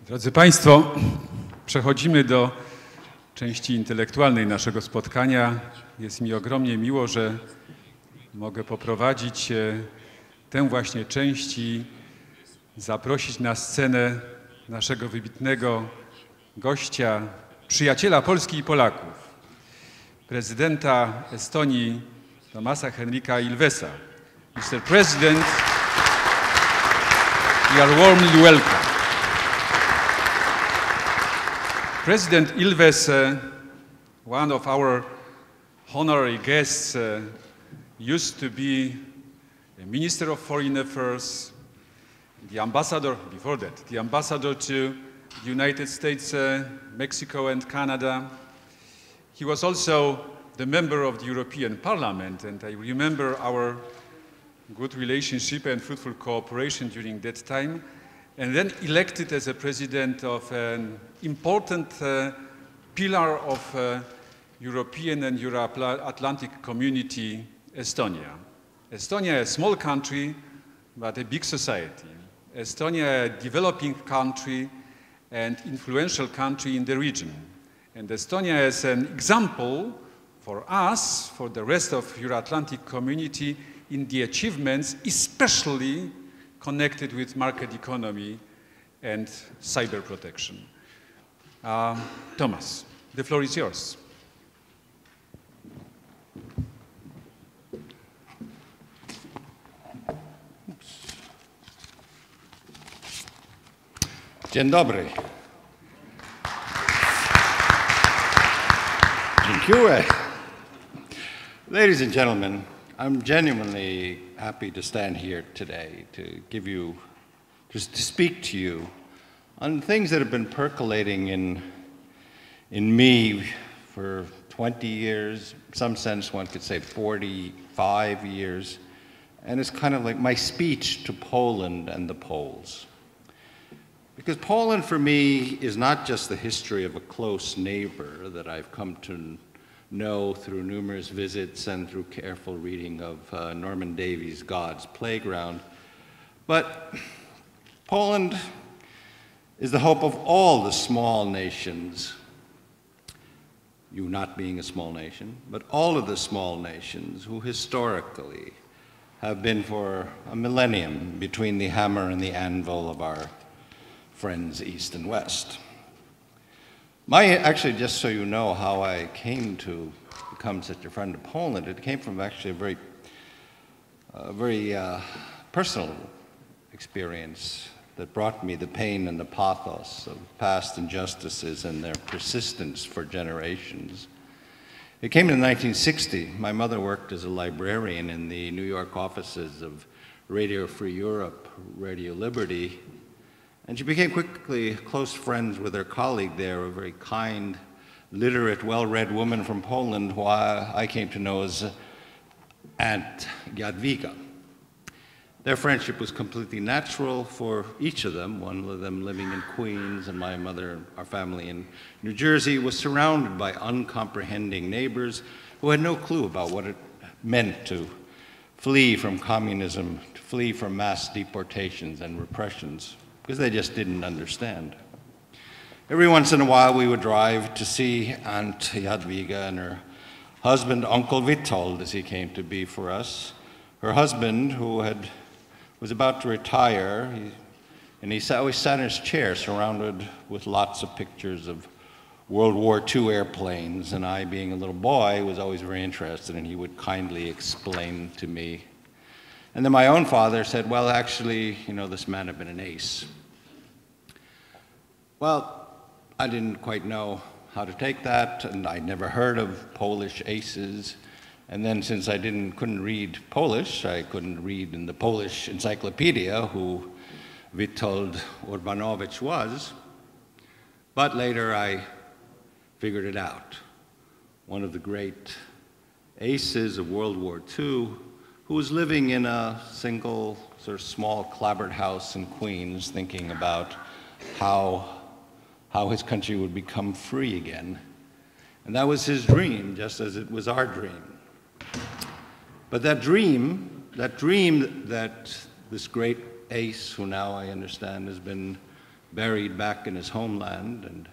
Drodzy Państwo, przechodzimy do części intelektualnej naszego spotkania. Jest mi ogromnie miło, że mogę poprowadzić tę właśnie część i zaprosić na scenę naszego wybitnego gościa, przyjaciela Polski i Polaków, prezydenta Estonii Tomasa Henrika Ilvesa. Mr. President, we are warmly welcome. President Ilves, one of our honorary guests, used to be a Minister of Foreign Affairs, the ambassador, before that, the ambassador to the United States, Mexico and Canada. He was also the member of the European Parliament, and I remember our good relationship and fruitful cooperation during that time, and then elected as a president of an important pillar of European and Euro-Atlantic community, Estonia. Estonia, a small country, but a big society. Estonia, a developing country and influential country in the region. And Estonia is an example for us, for the rest of Euro-Atlantic community, in the achievements, especially connected with market economy and cyber protection. Thomas, the floor is yours. Dzień dobry. Dziękuję. Ladies and gentlemen, I'm genuinely happy to stand here today to give you, just to speak to you on things that have been percolating in me for 20 years, in some sense one could say 45 years, and it's kind of like my speech to Poland and the Poles. Because Poland for me is not just the history of a close neighbor that I've come to know through numerous visits and through careful reading of Norman Davies' God's Playground, but Poland is the hope of all the small nations, you not being a small nation, but all of the small nations who historically have been for a millennium between the hammer and the anvil of our friends east and west. Actually, just so you know how I came to become such a friend of Poland, it came from actually a very personal experience that brought me the pain and the pathos of past injustices and their persistence for generations. It came in 1960. My mother worked as a librarian in the New York offices of Radio Free Europe, Radio Liberty, and she became quickly close friends with her colleague there, a very kind, literate, well-read woman from Poland who I came to know as Aunt Jadwiga. Their friendship was completely natural for each of them. One of them living in Queens, and my mother, our family in New Jersey, was surrounded by uncomprehending neighbors who had no clue about what it meant to flee from communism, to flee from mass deportations and repressions, because they just didn't understand. Every once in a while we would drive to see Aunt Jadwiga and her husband, Uncle Witold, as he came to be for us. Her husband, who was about to retire, and he always sat in his chair surrounded with lots of pictures of World War II airplanes, and I, being a little boy, was always very interested, and he would kindly explain to me. And then my own father said, well, actually, you know, this man had been an ace. Well, I didn't quite know how to take that, and I'd never heard of Polish aces. And then since I couldn't read Polish, I couldn't read in the Polish encyclopedia who Witold Urbanowicz was. But later I figured it out. One of the great aces of World War II, who was living in a single sort of small clapboard house in Queens thinking about how his country would become free again. And that was his dream, just as it was our dream. But that dream that this great ace, who now I understand has been buried back in his homeland, and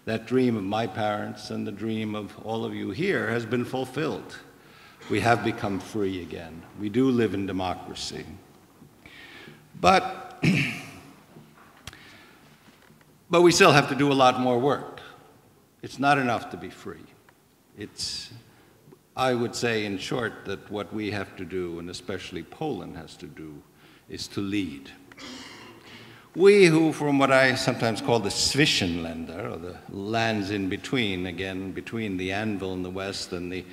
that dream of my parents and the dream of all of you here has been fulfilled. We have become free again. We do live in democracy. But we still have to do a lot more work. It's not enough to be free. I would say, in short, that what we have to do, and especially Poland has to do, is to lead. We who, from what I sometimes call the Zwischenländer, or the lands in between, again, between the anvil in the west and the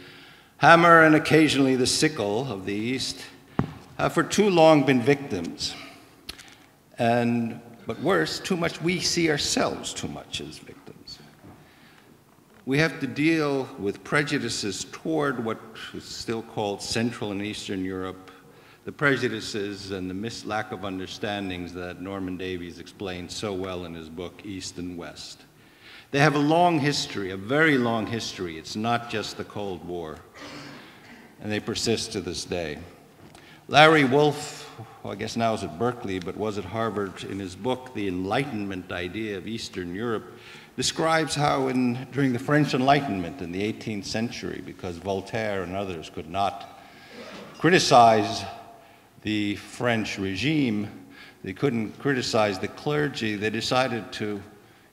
hammer and occasionally the sickle of the east, have for too long been victims. But worse, we see ourselves too much as victims. We have to deal with prejudices toward what is still called Central and Eastern Europe, the prejudices and the lack of understandings that Norman Davies explained so well in his book, East and West. They have a long history, a very long history. It's not just the Cold War, and they persist to this day. Larry Wolff, who I guess now is at Berkeley, but was at Harvard, in his book, The Enlightenment Idea of Eastern Europe, describes how during the French Enlightenment in the 18th century, because Voltaire and others could not criticize the French regime, they couldn't criticize the clergy, they decided to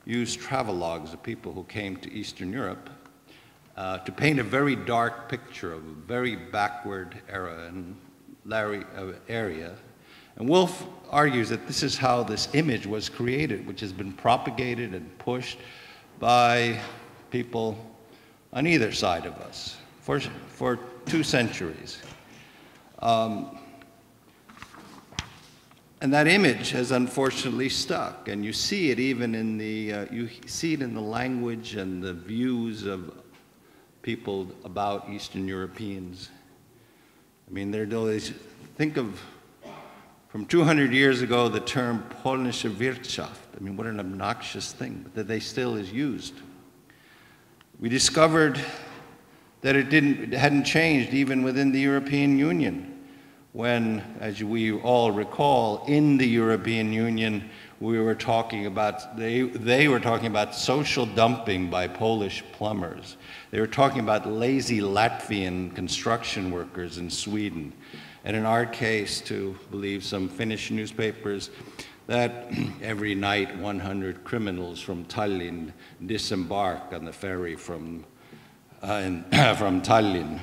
use travelogues of people who came to Eastern Europe to paint a very dark picture of a very backward area. And Wolff argues that this is how this image was created, which has been propagated and pushed by people on either side of us for 2 centuries. And that image has unfortunately stuck, and you see it even in the language and the views of people about Eastern Europeans. I mean, think of, from 200 years ago, the term Polnische Wirtschaft. I mean, what an obnoxious thing, but that they still is used. We discovered that it hadn't changed even within the European Union, when, as we all recall, in the European Union, we were talking about, they were talking about social dumping by Polish plumbers. They were talking about lazy Latvian construction workers in Sweden. And in our case, to believe some Finnish newspapers, that every night 100 criminals from Tallinn disembark on the ferry from Tallinn.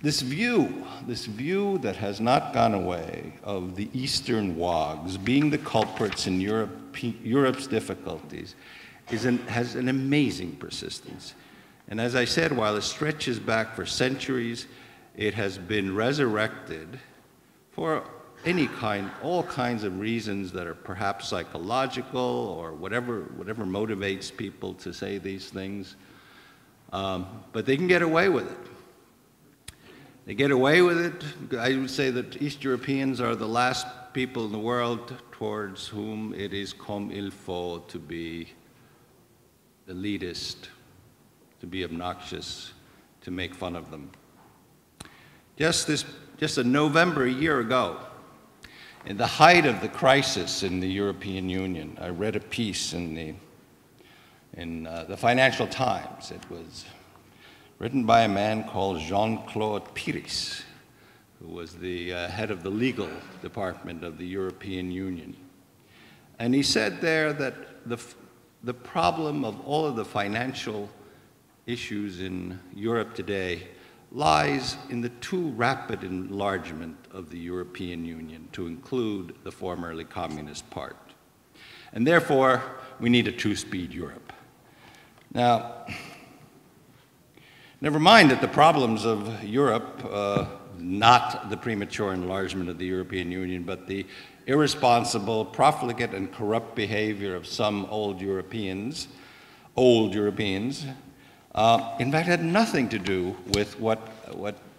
This view that has not gone away of the Eastern wogs being the culprits in Europe's difficulties has an amazing persistence. And as I said, while it stretches back for centuries, it has been resurrected for all kinds of reasons that are perhaps psychological or whatever motivates people to say these things. But they can get away with it. They get away with it. I would say that East Europeans are the last people in the world towards whom it is comme il faut to be elitist, to be obnoxious, to make fun of them. Just in November a year ago, in the height of the crisis in the European Union, I read a piece in the Financial Times. It was written by a man called Jean-Claude Piris, who was the head of the legal department of the European Union. And he said there that the problem of all of the financial issues in Europe today lies in the too rapid enlargement of the European Union to include the formerly communist part. And therefore, we need a two-speed Europe. Now, never mind that the problems of Europe, not the premature enlargement of the European Union, but the irresponsible, profligate, and corrupt behavior of some old Europeans, in fact, had nothing to do with what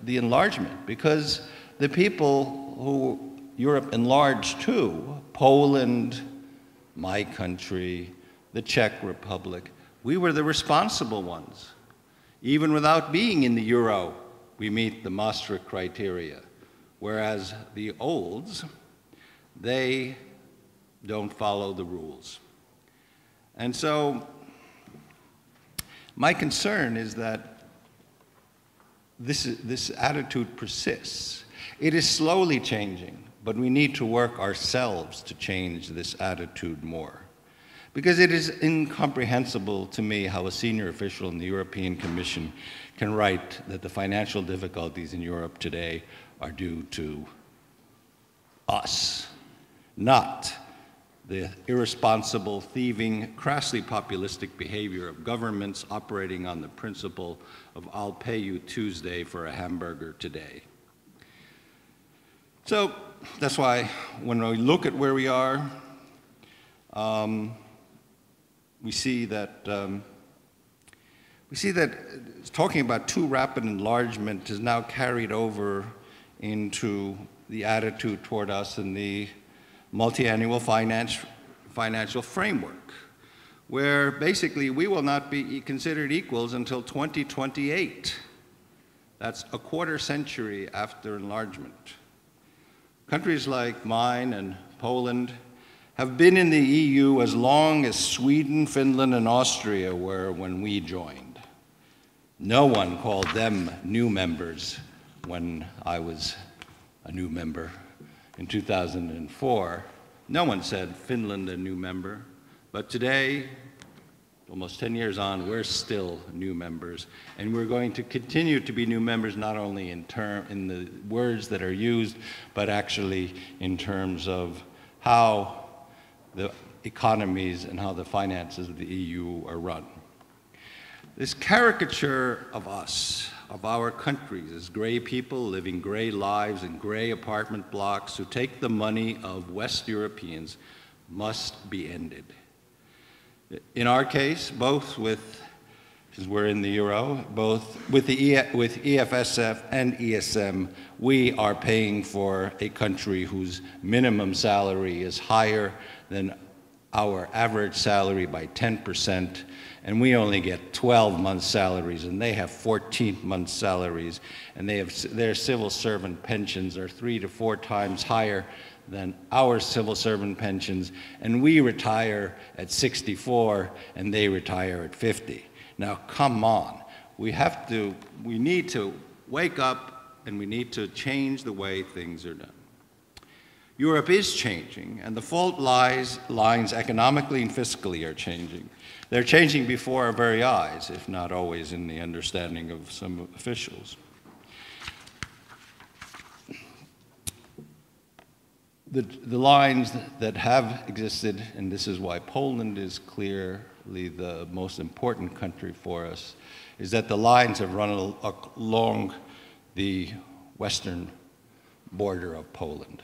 the enlargement, because the people who Europe enlarged to, Poland, my country, the Czech Republic, we were the responsible ones. Even without being in the euro, we meet the Maastricht criteria, whereas the olds, they don't follow the rules. And so my concern is that this attitude persists. It is slowly changing, but we need to work ourselves to change this attitude more. Because it is incomprehensible to me how a senior official in the European Commission can write that the financial difficulties in Europe today are due to us, not the irresponsible, thieving, crassly populistic behavior of governments operating on the principle of I'll pay you Tuesday for a hamburger today. So that's why when we look at where we are, we see that talking about too rapid enlargement is now carried over into the attitude toward us in the multi-annual financial framework, where basically we will not be considered equals until 2028. That's a quarter century after enlargement. Countries like mine and Poland have been in the EU as long as Sweden, Finland, and Austria were when we joined. No one called them new members when I was a new member in 2004. No one said Finland a new member, but today, almost 10 years on, we're still new members, and we're going to continue to be new members not only in the words that are used, but actually in terms of how the economies and how the finances of the EU are run. This caricature of us, of our countries, as gray people living gray lives in gray apartment blocks who take the money of West Europeans must be ended. In our case, both with, because we're in the Euro, both with EFSF and ESM, we are paying for a country whose minimum salary is higher than our average salary by 10%, and we only get 12 months salaries, and they have 14 months salaries, and their civil servant pensions are 3 to 4 times higher than our civil servant pensions, and we retire at 64 and they retire at 50. Now, come on. We need to wake up and we need to change the way things are done. Europe is changing, and the fault lines economically and fiscally are changing. They're changing before our very eyes, if not always in the understanding of some officials. The lines that have existed, and this is why Poland is clearly the most important country for us, is that the lines have run along the western border of Poland.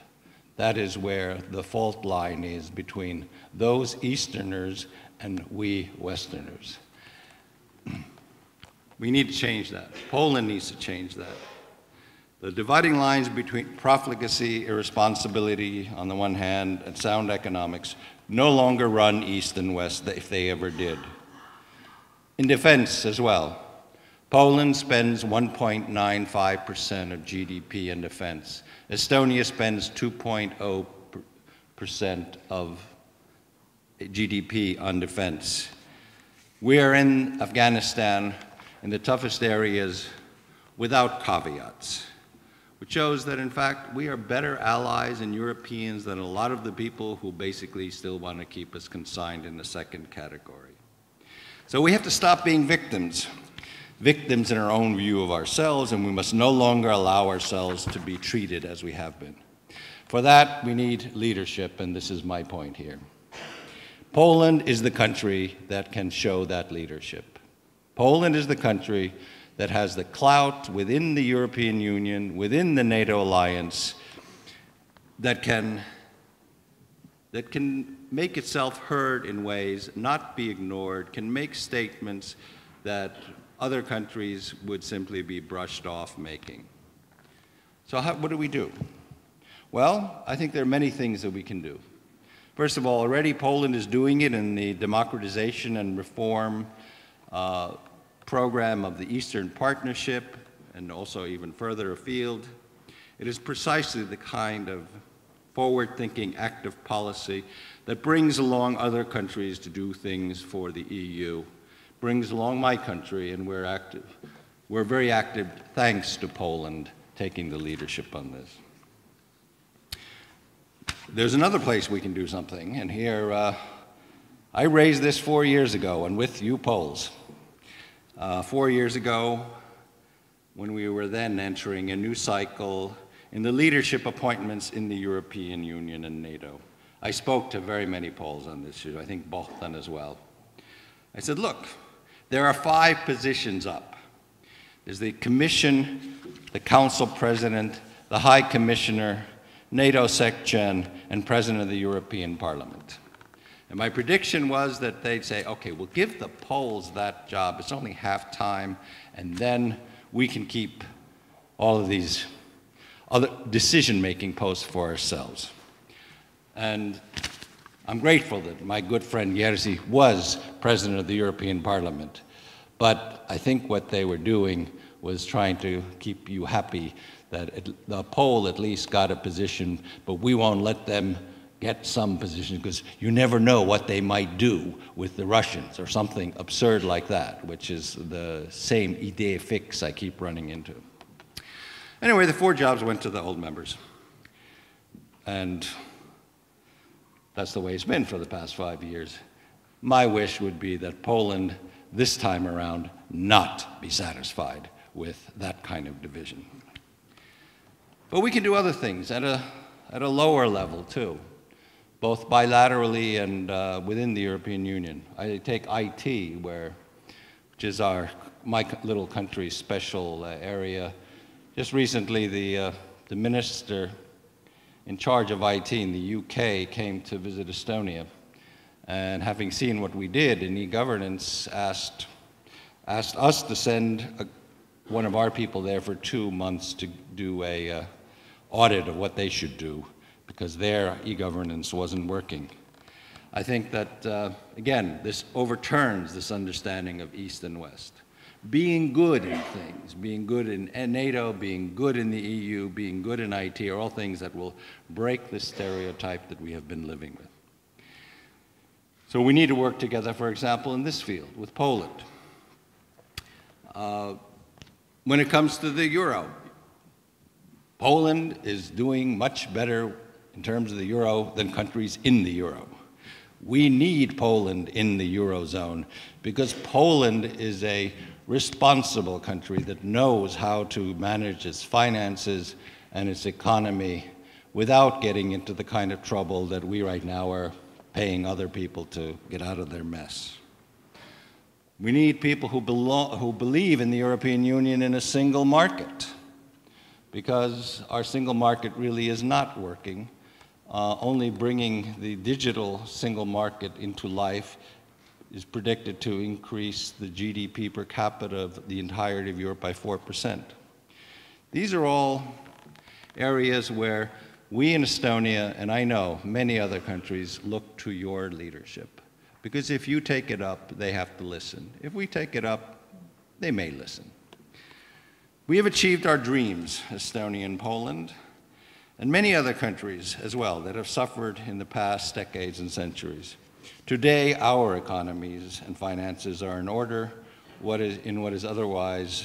That is where the fault line is between those Easterners and we Westerners. We need to change that. Poland needs to change that. The dividing lines between profligacy, irresponsibility on the one hand, and sound economics no longer run east and west if they ever did. In defense as well, Poland spends 1.95% of GDP in defense. Estonia spends 2.0% of GDP on defense. We are in Afghanistan in the toughest areas without caveats, which shows that, in fact, we are better allies and Europeans than a lot of the people who basically still want to keep us consigned in the second category. So we have to stop being victims in our own view of ourselves, and we must no longer allow ourselves to be treated as we have been. For that, we need leadership, and this is my point here. Poland is the country that can show that leadership. Poland is the country that has the clout within the European Union, within the NATO alliance, that can make itself heard in ways, not be ignored, can make statements that other countries would simply be brushed off making. So what do we do? Well, I think there are many things that we can do. First of all, already Poland is doing it in the democratization and reform program of the Eastern Partnership, and also even further afield. It is precisely the kind of forward-thinking, active policy that brings along other countries to do things for the EU, brings along my country, and we're active. We're very active thanks to Poland taking the leadership on this. There's another place we can do something, and here I raised this 4 years ago, and with you Poles. 4 years ago, when we were then entering a new cycle in the leadership appointments in the European Union and NATO, I spoke to very many Poles on this issue, I think Bogdan as well. I said, look, there are 5 positions up. There's the Commission, the Council President, the High Commissioner, NATO SecGen, and President of the European Parliament. And my prediction was that they'd say, okay, we'll give the Poles that job, it's only half time, and then we can keep all of these other decision-making posts for ourselves. And I'm grateful that my good friend Jerzy was President of the European Parliament. But I think what they were doing was trying to keep you happy that the Pole at least got a position, but we won't let them get some position because you never know what they might do with the Russians or something absurd like that, which is the same idée fixe I keep running into. Anyway, the 4 jobs went to the old members. And that's the way it's been for the past 5 years. My wish would be that Poland, this time around, not be satisfied with that kind of division. But we can do other things at a lower level, too, both bilaterally and within the European Union. I take IT, which is my little country's special area. Just recently, the minister in charge of IT in the UK came to visit Estonia, and having seen what we did in e-governance, asked us to send one of our people there for 2 months to do a audit of what they should do, because their e-governance wasn't working. I think that, again, this overturns this understanding of East and West. Being good in things, being good in NATO, being good in the EU, being good in IT are all things that will break the stereotype that we have been living with. So we need to work together, for example, in this field with Poland. When it comes to the euro, Poland is doing much better in terms of the euro than countries in the euro. We need Poland in the Eurozone because Poland is a responsible country that knows how to manage its finances and its economy without getting into the kind of trouble that we right now are paying other people to get out of their mess. We need people who believe in the European Union in a single market, because our single market really is not working. Only bringing the digital single market into life is predicted to increase the GDP per capita of the entirety of Europe by 4%. These are all areas where we in Estonia, and I know many other countries, look to your leadership. Because if you take it up, they have to listen. If we take it up, they may listen. We have achieved our dreams, Estonia and Poland, and many other countries as well that have suffered in the past decades and centuries. Today, our economies and finances are in order in what is otherwise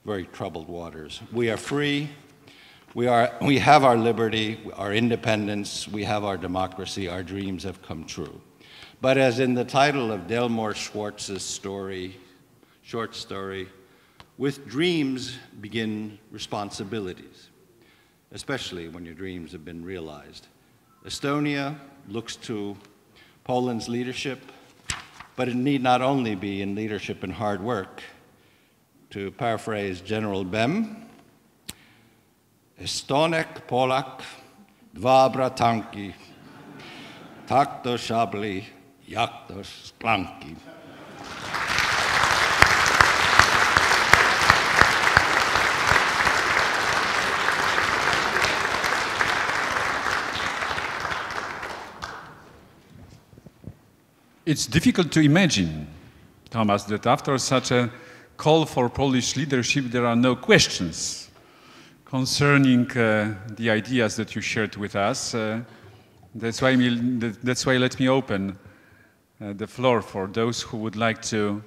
very troubled waters. We are free, we have our liberty, our independence, we have our democracy, our dreams have come true. But as in the title of Delmore Schwartz's short story, with dreams begin responsibilities, especially when your dreams have been realized. Estonia looks to Poland's leadership, but it need not only be in leadership and hard work. To paraphrase General Bem, Estonek Polak, dwa bratanki, tak do szabli, jak do szklanki. It's difficult to imagine, Thomas, that after such a call for Polish leadership, there are no questions. concerning the ideas that you shared with us. That's why let me open the floor for those who would like to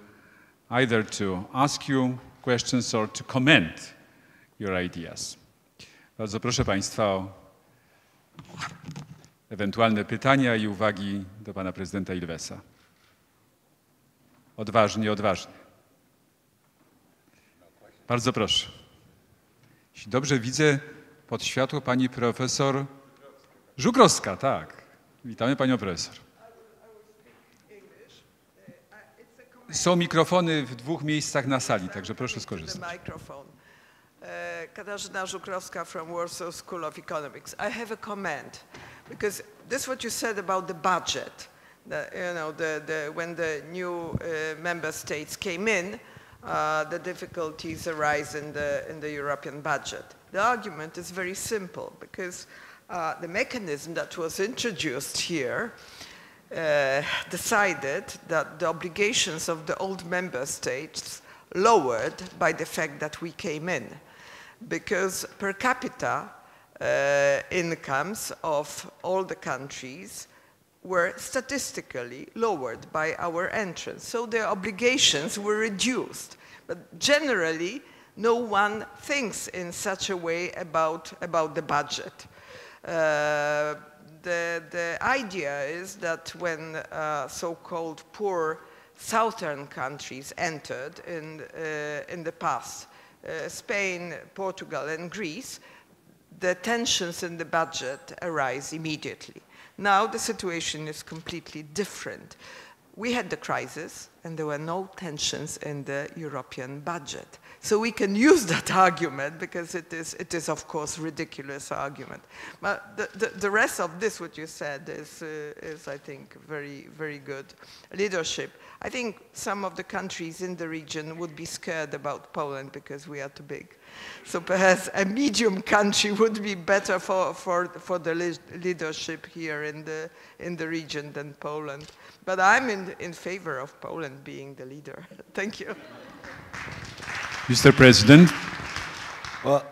either to ask you questions or to comment your ideas. Bardzo proszę Państwa o ewentualne pytania i uwagi do Pana Prezydenta Ilvesa. Odważnie, odważnie. Bardzo proszę. Jeśli dobrze widzę, pod światło pani profesor Żukrowska, tak. Witamy panią profesor. Są mikrofony w dwóch miejscach na sali, także proszę skorzystać. Katarzyna Żukrowska from Warsaw School of Economics. I have a comment because this what you said about the budget. When the new member states came in, the difficulties arise in the European budget. The argument is very simple because the mechanism that was introduced here decided that the obligations of the old member states lowered by the fact that we came in, because per capita incomes of all the countries were statistically lowered by our entrance. So their obligations were reduced. But generally, no one thinks in such a way about the budget. The idea is that when so-called poor southern countries entered in the past, Spain, Portugal, and Greece, the tensions in the budget arise immediately. Now the situation is completely different. We had the crisis and there were no tensions in the European budget. So we can use that argument because it is of course a ridiculous argument. But the rest of this, what you said, is I think very, very good leadership. I think some of the countries in the region would be scared about Poland because we are too big. So perhaps a medium country would be better for the leadership here in the region than Poland. But I'm in favor of Poland being the leader. Thank you. Mr. President. Well,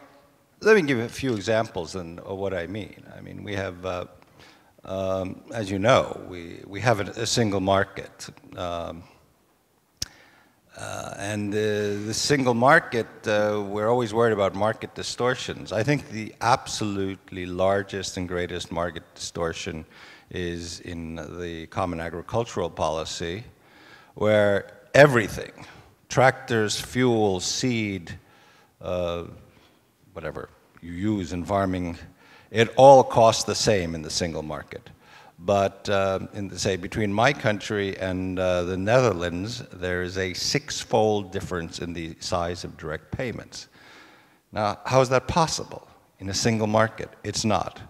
let me give a few examples of what I mean. I mean, we have, as you know, we have a single market. And the single market, we're always worried about market distortions. I think the absolutely largest and greatest market distortion is in the common agricultural policy, where everything, tractors, fuel, seed, whatever you use in farming, it all costs the same in the single market. But say between my country and the Netherlands, there is a six-fold difference in the size of direct payments. Now, how is that possible in a single market? It's not.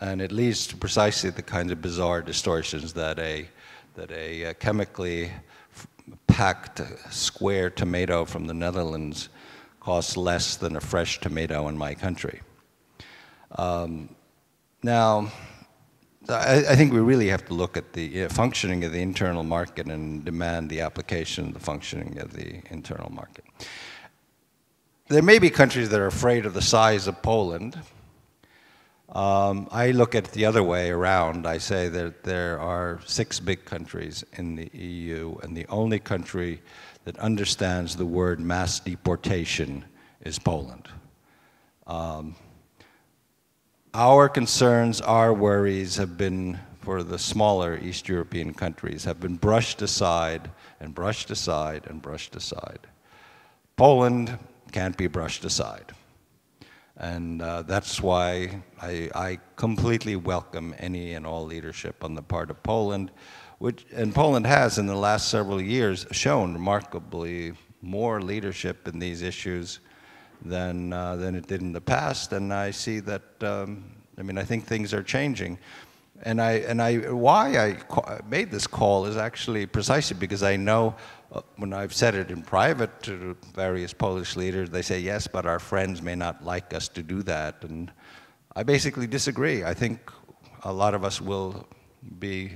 And it leads to precisely the kinds of bizarre distortions that a chemically packed square tomato from the Netherlands costs less than a fresh tomato in my country. Now, I think we really have to look at the functioning of the internal market and demand the application of the functioning of the internal market. There may be countries that are afraid of the size of Poland. I look at it the other way around. I say that there are 6 big countries in the EU, and the only country that understands the word mass deportation is Poland. Our concerns, our worries have been, for the smaller East European countries, have been brushed aside and brushed aside and brushed aside. Poland can't be brushed aside. And that's why I completely welcome any and all leadership on the part of Poland, and Poland has in the last several years shown remarkably more leadership in these issues than it did in the past, and I see that. I mean, I think things are changing, and why I made this call is actually precisely because I know when I've said it in private to various Polish leaders, they say yes, but our friends may not like us to do that, and I basically disagree. I think a lot of us will be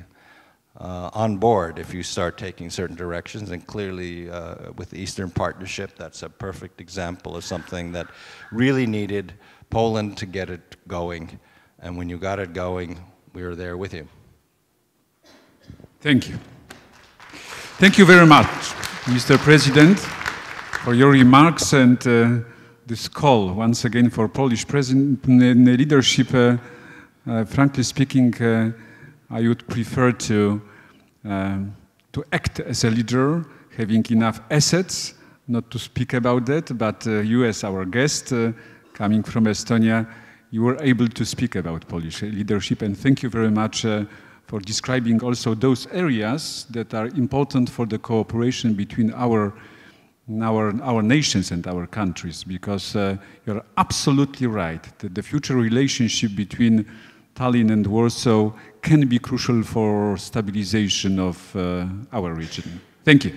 on board if you start taking certain directions, and clearly with the Eastern Partnership, that's a perfect example of something that really needed Poland to get it going. And when you got it going, we were there with you. Thank you. Thank you very much, Mr. President, for your remarks and this call once again for Polish leadership. Frankly speaking, I would prefer to act as a leader, having enough assets, not to speak about that, but you as our guest coming from Estonia, you were able to speak about Polish leadership, and thank you very much for describing also those areas that are important for the cooperation between our nations and our countries, because you're absolutely right that the future relationship between Tallinn and Warsaw can be crucial for stabilization of our region. Thank you.